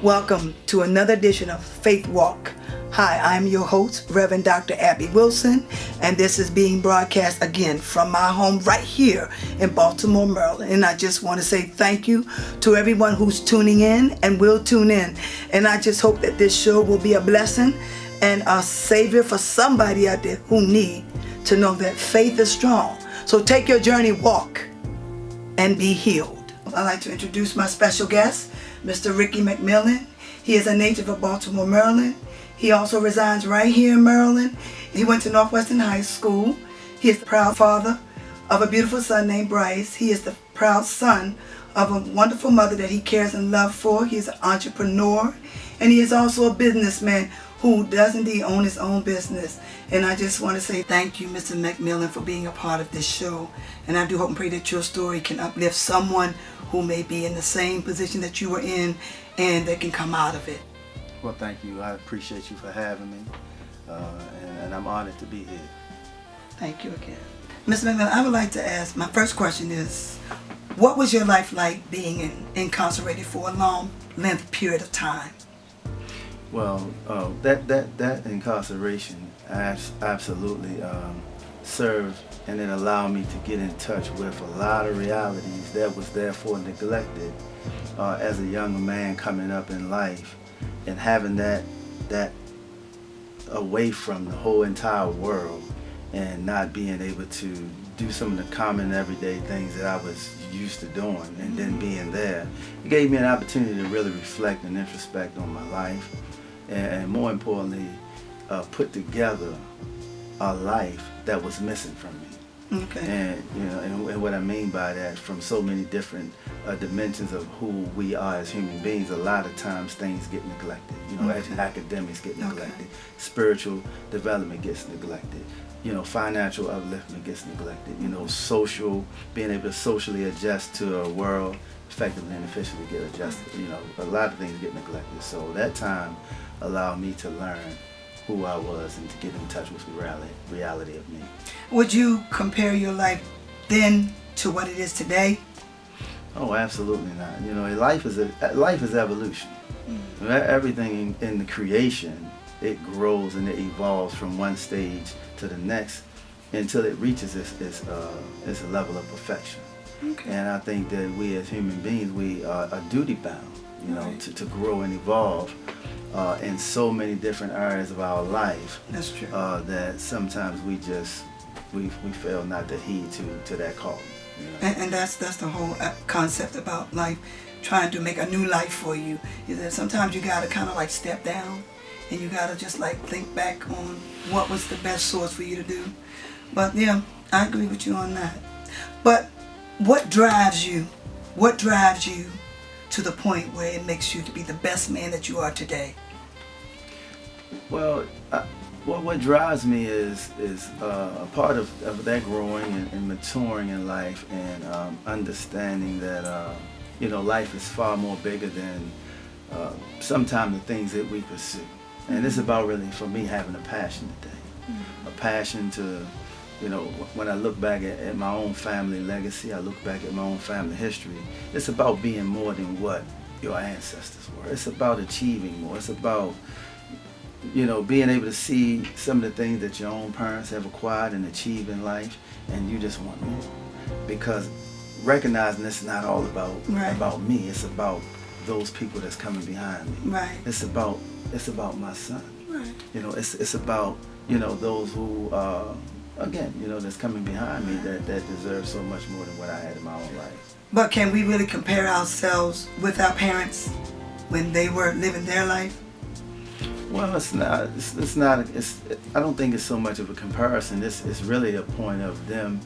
Welcome to another edition of Faith Walk. Hi, I'm your host, Reverend Dr. Abby Wilson, and this is being broadcast again from my home right here in Baltimore, Maryland. And I just want to say thank you to everyone who's tuning in and will tune in. And I just hope that this show will be a blessing and a savior for somebody out there who need to know that faith is strong. So take your journey, walk, and be healed. I'd like to introduce my special guest, Mr. Ricky McMillian. He is a native of Baltimore, Maryland. He also resides right here in Maryland. He went to Northwestern High School. He is the proud father of a beautiful son named Bryce. He is the proud son of a wonderful mother that he cares and loves for. He is an entrepreneur, and he is also a businessman who does indeed own his own business. And I just want to say thank you, Mr. McMillian, for being a part of this show. And I do hope and pray that your story can uplift someone who may be in the same position that you were in, and they can come out of it. Well, thank you. I appreciate you for having me, and I'm honored to be here. Thank you again. Mr. McMillian, I would like to ask, my first question is, what was your life like being incarcerated for a long length period of time? Well, that incarceration absolutely served, and it allowed me to get in touch with a lot of realities that was therefore neglected as a young man coming up in life, and having that away from the whole entire world and not being able to do some of the common everyday things that I was used to doing, and then being there, it gave me an opportunity to really reflect and introspect on my life, and more importantly, put together a life that was missing from me. Okay. And and what I mean by that, from so many different dimensions of who we are as human beings, a lot of times things get neglected. Academics get neglected, spiritual development gets neglected, financial upliftment gets neglected, social, being able to socially adjust to a world effectively and efficiently get adjusted. A lot of things get neglected. So that time allowed me to learn who I was and to get in touch with the reality of me. Would you compare your life then to what it is today? Oh, absolutely not. Life is evolution. Mm-hmm. Everything in the creation, it grows and it evolves from one stage to the next until it reaches its level of perfection. Okay. And I think that we as human beings, we are duty bound, right, to grow and evolve in so many different areas of our life. That's true. That sometimes we fail not to heed to that call. And that's the whole concept about life, trying to make a new life for you. Is that sometimes you gotta kind of like step down, and you gotta just like think back on what was the best source for you to do. But yeah, I agree with you on that. But what drives you? What drives you to the point where it makes you to be the best man that you are today? Well, what drives me is a part of that growing and maturing in life, and understanding that life is far more bigger than sometimes the things that we pursue. And it's about really, for me, having a passion today, a passion to, when I look back at my own family legacy, I look back at my own family history, it's about being more than what your ancestors were. It's about achieving more. It's about, being able to see some of the things that your own parents have acquired and achieved in life, and you just want more. Because recognizing it's not all about me, it's about those people that's coming behind me. Right. It's about my son. Right. It's about, those who again, that's coming behind me that deserve so much more than what I had in my own life. But can we really compare ourselves with our parents when they were living their life? Well, it's not. I don't think it's so much of a comparison. It's really a point of them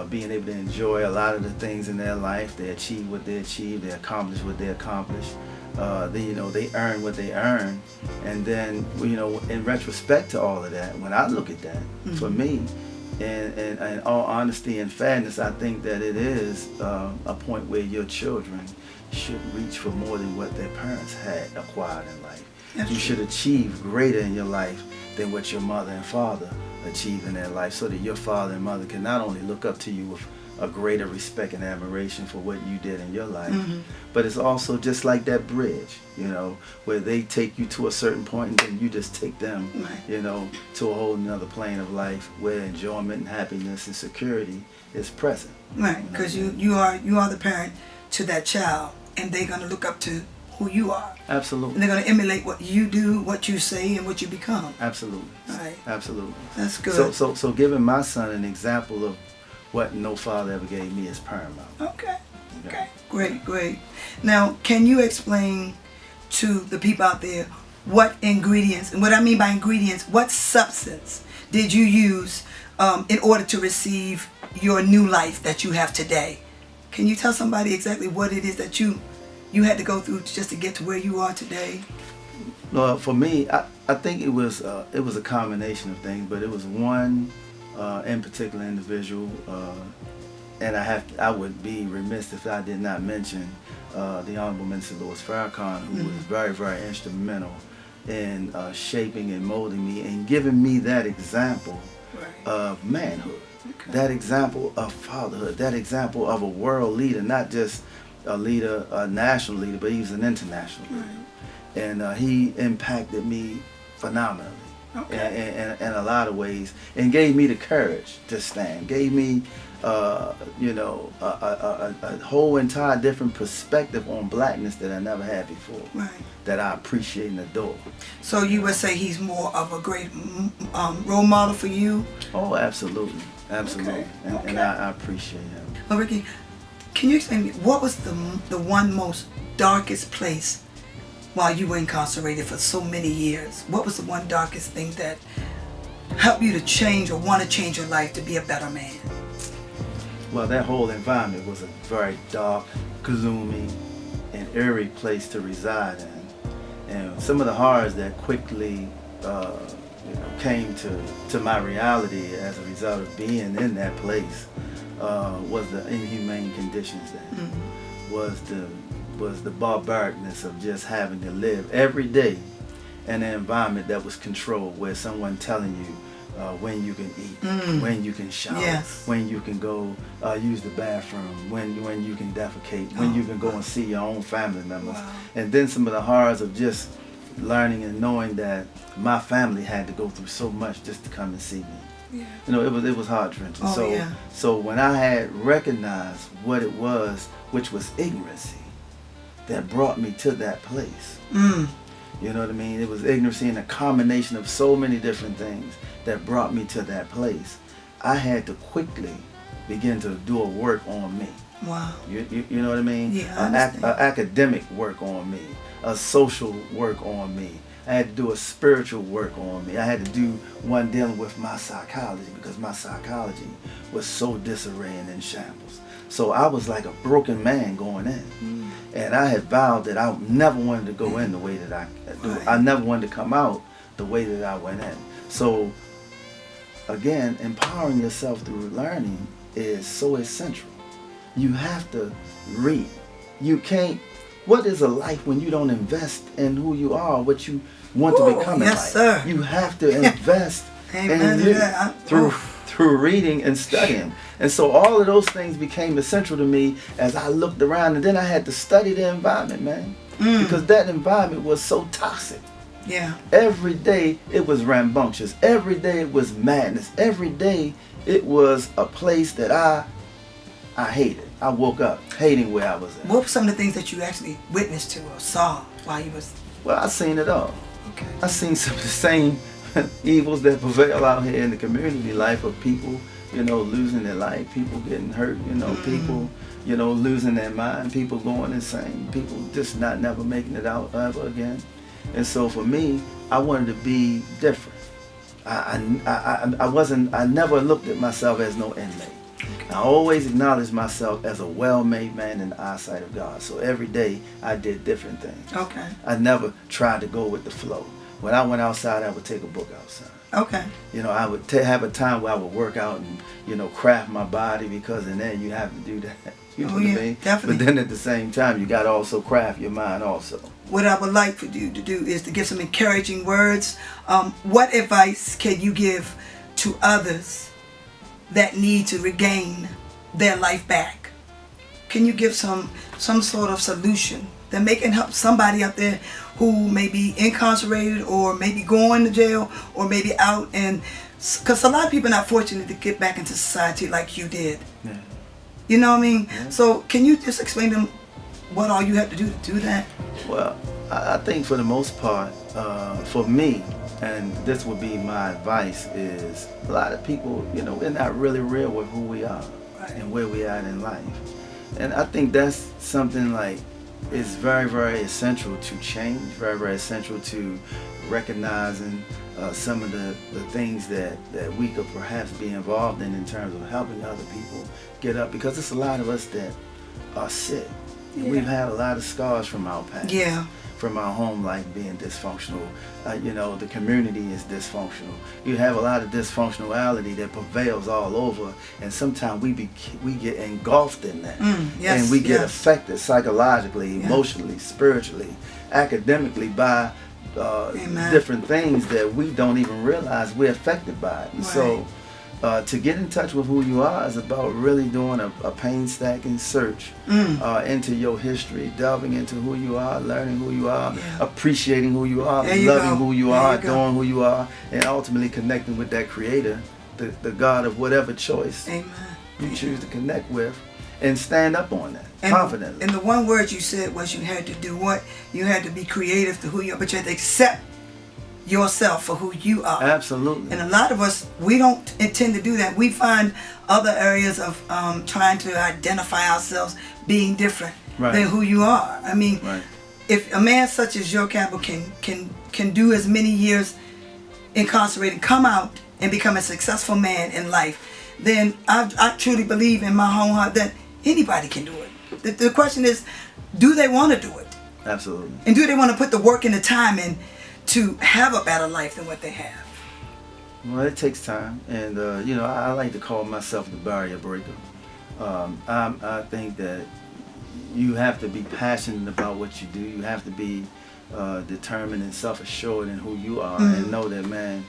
being able to enjoy a lot of the things in their life. They achieve what they achieve. They accomplish what they accomplish. They earn what they earn. And then, in retrospect to all of that, when I look at that, mm-hmm, for me, and in all honesty and fairness, I think that it is a point where your children should reach for more than what their parents had acquired in life. You should achieve greater in your life than what your mother and father achieved in their life, so that your father and mother can not only look up to you with a greater respect and admiration for what you did in your life. But it's also just like that bridge, you know, where they take you to a certain point and then you just take them, you know, to a whole nother plane of life where enjoyment and happiness and security is present. Right, because you are the parent to that child, and they're going to look up to who you are. Absolutely. And they're going to emulate what you do, what you say, and what you become. Absolutely. Right. Absolutely. That's good. So giving my son an example of what no father ever gave me is paramount. Okay. Great. Now, can you explain to the people out there what ingredients, and what I mean by ingredients, what substance did you use in order to receive your new life that you have today? Can you tell somebody exactly what it is that you had to go through just to get to where you are today? Well, for me, I think it was a combination of things, but it was one in particular individual, and I would be remiss if I did not mention the Honorable Minister Louis Farrakhan, who was very, very instrumental in shaping and molding me and giving me that example of manhood, that example of fatherhood, that example of a world leader, not just a leader, a national leader, but he was an international leader. And he impacted me phenomenally in a lot of ways, and gave me the courage to stand, gave me you know, a whole entire different perspective on blackness that I never had before, that I appreciate and adore. So you would say he's more of a great role model for you? Oh, absolutely. And I appreciate him. Well, Ricky, can you explain to me, what was the one most darkest place while you were incarcerated for so many years? What was the one darkest thing that helped you to change or want to change your life to be a better man? Well, that whole environment was a very dark, gloomy, and eerie place to reside in. And some of the horrors that quickly came to my reality as a result of being in that place was the inhumane conditions there, was the barbaricness of just having to live every day in an environment that was controlled, where someone telling you when you can eat, when you can shower, when you can go use the bathroom, when you can defecate, when you can go and see your own family members. And then some of the horrors of just learning and knowing that my family had to go through so much just to come and see me. You know, it was heart-wrenching. So when I had recognized what it was, which was ignorancy, that brought me to that place. You know what I mean? It was ignorancy and a combination of so many different things that brought me to that place. I had to quickly begin to do a work on me. Wow. You know what I mean? Yeah, academic work on me, a social work on me. I had to do a spiritual work on me. I had to do one dealing with my psychology, because my psychology was so disarray and in shambles. So I was like a broken man going in. And I had vowed that I never wanted to go in the way that I do. I never wanted to come out the way that I went in. So again, empowering yourself through learning is so essential. You have to read. You can't. What is a life when you don't invest in who you are, what you want to become in life? Sir. You have to invest in you through reading and studying. And so all of those things became essential to me as I looked around, and then I had to study the environment, man, because that environment was so toxic. Every day it was rambunctious. Every day it was madness. Every day it was a place that I hated. I woke up hating where I was at. What were some of the things that you actually witnessed to or saw while you was? Well, I seen it all. I seen some of the same evils that prevail out here in the community life of people, you know, losing their life, people getting hurt, you know, people, you know, losing their mind, people going insane, people just never making it out ever again. And so for me, I wanted to be different. I never looked at myself as no inmate. I always acknowledged myself as a well-made man in the eyesight of God. So every day I did different things. I never tried to go with the flow. When I went outside, I would take a book outside. You know, I would have a time where I would work out and, you know, craft my body, because in there you have to do that. You know what I mean? Definitely. But then at the same time, you got to also craft your mind also. What I would like for you to do is to give some encouraging words. What advice can you give to others that need to regain their life back? Can you give some sort of solution that can help somebody out there who may be incarcerated or maybe going to jail or maybe out? And because a lot of people are not fortunate to get back into society like you did. Yeah. You know what I mean? Yeah. So can you just explain to them what all you have to do to do that? Well, I think for the most part, for me, and this would be my advice, is a lot of people, we're not really real with who we are and where we are in life. And I think that's something like is very, very essential to change, very, very essential to recognizing some of the things that we could perhaps be involved in terms of helping other people get up, because there's a lot of us that are sick. Yeah. We've had a lot of scars from our past. Yeah. From our home life being dysfunctional. The community is dysfunctional. You have a lot of dysfunctionality that prevails all over, and sometimes we get engulfed in that. Yes, and we get yes. affected psychologically, Yeah. emotionally, spiritually, academically by different things that we don't even realize we're affected by it. And so to get in touch with who you are is about really doing a painstaking search into your history, delving into who you are, learning who you are, appreciating who you are, loving who you are, adoring who you are, and ultimately connecting with that Creator, the God of whatever choice you choose to connect with, and stand up on that confidently. And the one word you said was you had to do what? You had to be creative to who you are, but you had to accept yourself for who you are. Absolutely. And a lot of us, we don't intend to do that. We find other areas of trying to identify ourselves being different than who you are. I mean, if a man such as your Campbell can do as many years incarcerated, come out and become a successful man in life, then I truly believe in my whole heart that anybody can do it. The question is, do they want to do it? Absolutely. And do they want to put the work and the time in to have a better life than what they have? Well, it takes time, and I like to call myself the barrier breaker. I think that you have to be passionate about what you do. You have to be determined and self-assured in who you are, and know that, man,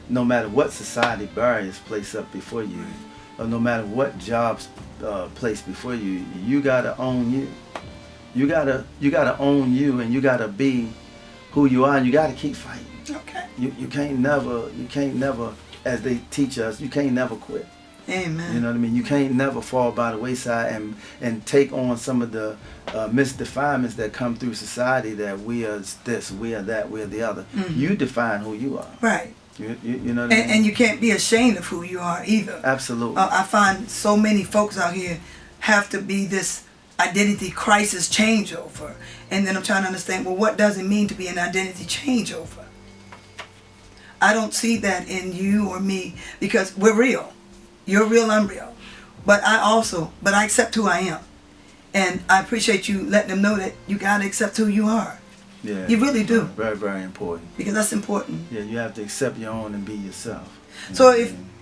no matter what society barriers place up before you, or no matter what jobs placed before you, you gotta own you. You gotta own you, and you gotta be who you are, and you gotta keep fighting. Okay. You can't never, as they teach us, you can't never quit. Amen. You know what I mean? You can't never fall by the wayside and take on some of the misdefinements that come through society, that we are this, we are that, we are the other. You define who you are. Right. You know what I mean? And you can't be ashamed of who you are either. Absolutely. I find so many folks out here have to be this identity crisis changeover. And then I'm trying to understand, well, what does it mean to be an identity changeover? I don't see that in you or me, because we're real. You're real, I'm real. But I accept who I am. And I appreciate you letting them know that you got to accept who you are. Yeah. You really do. Very, very important. Because that's important. Yeah, you have to accept your own and be yourself. So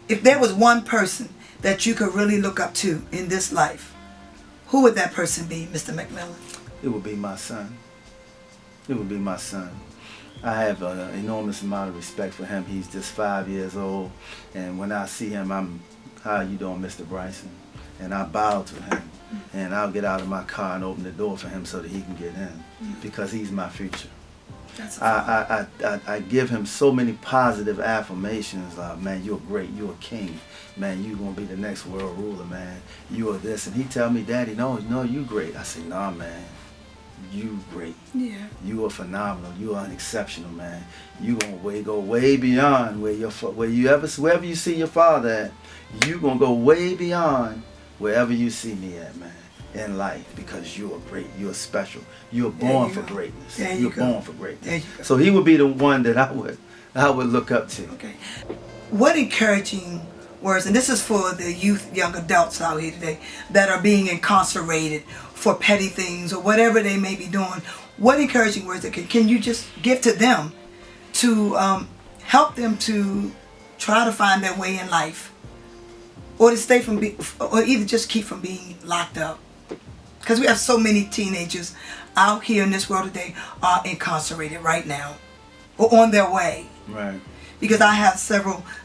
if there was one person that you could really look up to in this life, who would that person be, Mr. McMillian? It would be my son. It would be my son. I have an enormous amount of respect for him. He's just 5 years old, and when I see him, I'm, "How you doing, Mr. Bryson?" And I bow to him, and I'll get out of my car and open the door for him so that he can get in, because he's my future. I give him so many positive affirmations. Man, you're great. You're a king. Man, you're going to be the next world ruler, man. You are this. And he tell me, "Daddy, no, you great." I say, "Nah, man. You great. Yeah. You are phenomenal. You are exceptional, man. You gonna go way beyond wherever you see your father at. You gonna go way beyond wherever you see me at, man, in life, because you are great. You are special. You are born for greatness. You're born for greatness." So he would be the one that I would look up to. Okay. What encouraging words, and this is for the youth, young adults out here today that are being incarcerated for petty things or whatever they may be doing, what encouraging words that can you just give to them to help them to try to find their way in life, or to stay from or either just keep from being locked up? Because we have so many teenagers out here in this world today are incarcerated right now or on their way. Right. Because I have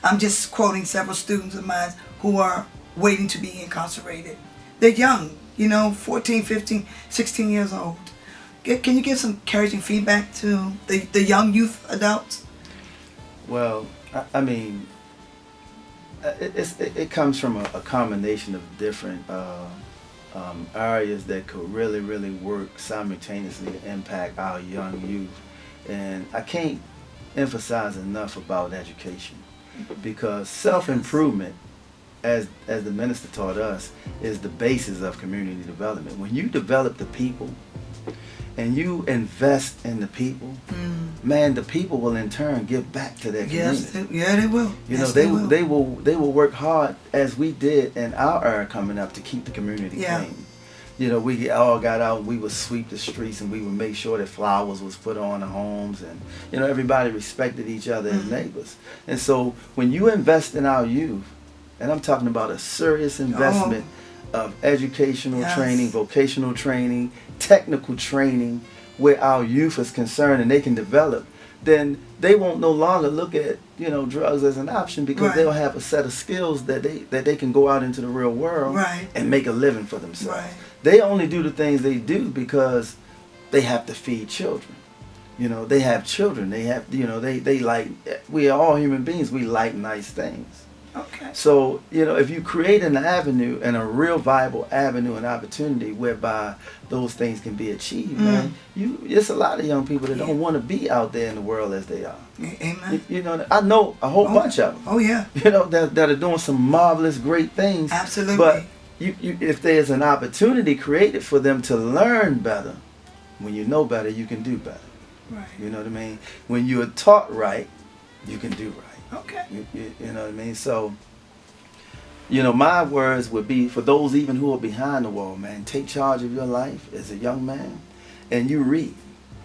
I'm just quoting several students of mine who are waiting to be incarcerated. They're young, 14, 15, 16 years old. Can you give some encouraging feedback to the young youth adults? Well, I mean, it comes from a combination of different areas that could really work simultaneously to impact our young youth. And I can't emphasize enough about education, because self-improvement, as the minister taught us, is the basis of community development. When you develop the people and you invest in the people, man, the people will in turn give back to their community. Yes, they will. They will work hard, as we did in our era coming up, to keep the community clean. We all got out and we would sweep the streets, and we would make sure that flowers was put on the homes, and everybody respected each other as neighbors. And so when you invest in our youth, and I'm talking about a serious investment of educational training, vocational training, technical training, where our youth is concerned and they can develop, then they won't no longer look at drugs as an option, because they'll have a set of skills that they can go out into the real world and make a living for themselves. They only do the things they do because they have to feed children. They have children. They have they like, we are all human beings. We like nice things. Okay. So, if you create an avenue, and a real viable avenue and opportunity whereby those things can be achieved, man, it's a lot of young people that don't want to be out there in the world as they are. Amen. I know a whole bunch of them. Oh, yeah. That are doing some marvelous, great things. Absolutely. But if there's an opportunity created for them to learn better, when you know better, you can do better. Right. You know what I mean? When you're taught right, you can do right. Okay. You know what I mean? So, my words would be for those even who are behind the wall, man, take charge of your life as a young man, and you read.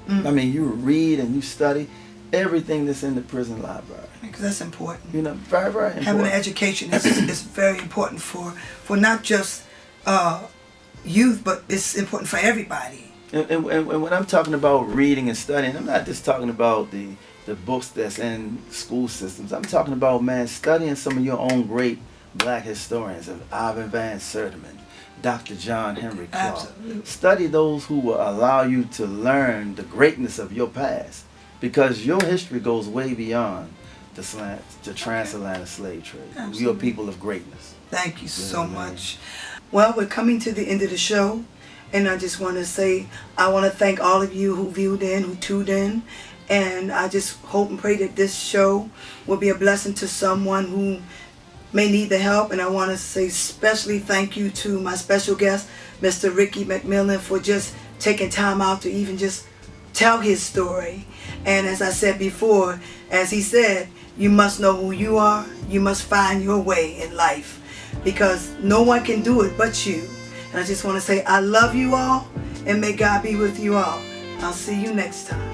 I mean, you read and you study everything that's in the prison library. Because that's important. Very, very important. Having an education is very important for not just youth, but it's important for everybody. And when I'm talking about reading and studying, I'm not just talking about the books that's in school systems. I'm talking about, man, studying some of your own great black historians, of Ivan Van Sertima, Dr. John Henry Clark. Absolutely. Study those who will allow you to learn the greatness of your past, because your history goes way beyond the transatlantic slave trade. Absolutely. We are people of greatness. Thank you so much. Well, we're coming to the end of the show, and I just want to say I want to thank all of you who viewed in, who tuned in. And I just hope and pray that this show will be a blessing to someone who may need the help. And I want to say especially thank you to my special guest, Mr. Ricky McMillian, for just taking time out to even just tell his story. And as I said before, as he said, you must know who you are. You must find your way in life, because no one can do it but you. And I just want to say I love you all, and may God be with you all. I'll see you next time.